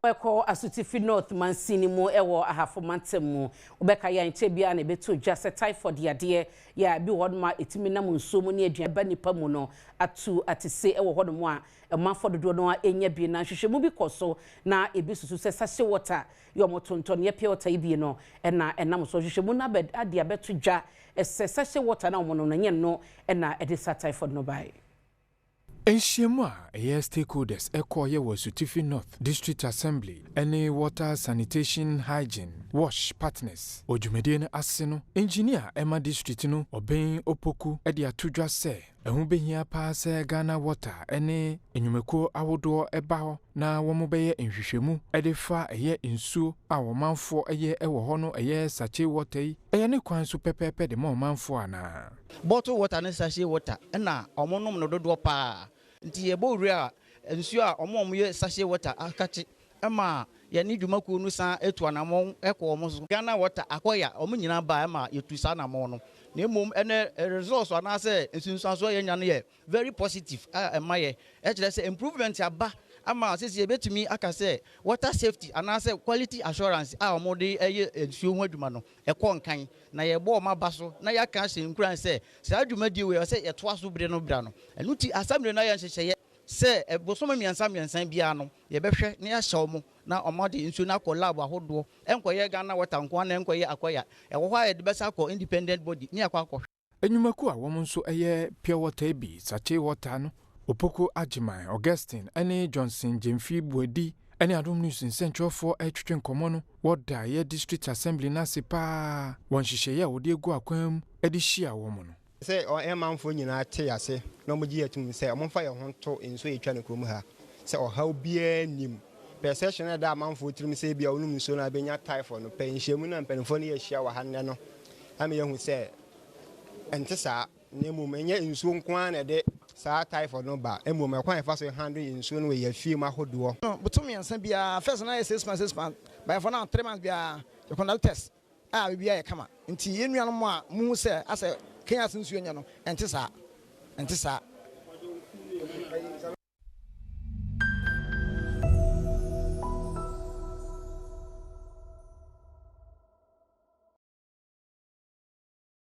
Eko Asutifi North mansini mu ewo ahafo mantemu obeka ya nche bia na beto dwa se typhoid yade ya bi wodma etimi na munso mu ne aduan ba nipa mu no atu atise ewo hodom a emanfo dodo no enya bi na hwehwemu bi koso na ebi susu se sachet water yomotonton ye pure water bi no na enam so hwehwemu na bed ade abeto dwa ese sachet water na omo no na nye no na edisa typhoid no bai. Enshema, stakeholders ekoye wa Asutifi North District Assembly, any water sanitation hygiene, wash partners, ojumedie aseno, engineer Emma District no, obeying opoku, edi atudwa se, ehubehia pa se Ghana water, any enyumeko awodo ebaho, na wamobeye enhwehwemu, edefa eye insu, awomanfo eye ewohono eye Sachet water, eye ne kwan so pepepe de mo manfo ana. Bottle water ne sachet water, na omonom no dodo pa. Nti ye bo wura nsu a omom ye sachet water akachi ama ye ni dwumaku nu san etu anamon ekọ omo so Ghana water akoya omo nyina ba ama yetu san anamon no na emom ene results ana se nsunsuaso ye nya no ye very positive ama ye e kire se improvement aba ama sisi ye betumi aka se water safety ana se quality assurance a omo de eye nsuo ho adwuma no ekọ nkan na ye bo ma baso na ya kan se nkuran se sa adwuma die we se ye to aso bre no bra no enuti assembly na ya nhyehyeye se ebosoma miansa bia no ye behwe na ya hye omo na omo de nsuo na ko lab ahodo enkoye Ghana water nko na enkoye akoya ewo hwa ye de besa ko independent body ni akwa enyumaku a wom nso eye pure water bi Sachet water no Opoko Ajiman Augustine ene Johnson Jemfi Buedi ene Adom News Central for etwetwe nkomo no woda ye district assembly na sepa won hyehyeye wo de egu akwam edi hia wo mo no se o emanfo nyina te ase na mo gi atum se omfa ye ho to enso etwa ne krom ha se o haw bia nim perception da amanfo tirim se bia onum nso na benya typhoid no penhyemu na mpenfo ne ye hia wa hanne no ame ye hu se entesa ne mu menye nso nko na de sa typhoid no ba emu me kwan fa so handle nso no we ya fie ma hodo no butum yansa bia first na 6 months by for now 3 months bia you conduct test bia ye kama nti yenuanom a mu se ase Kenya sinsu nya no entesa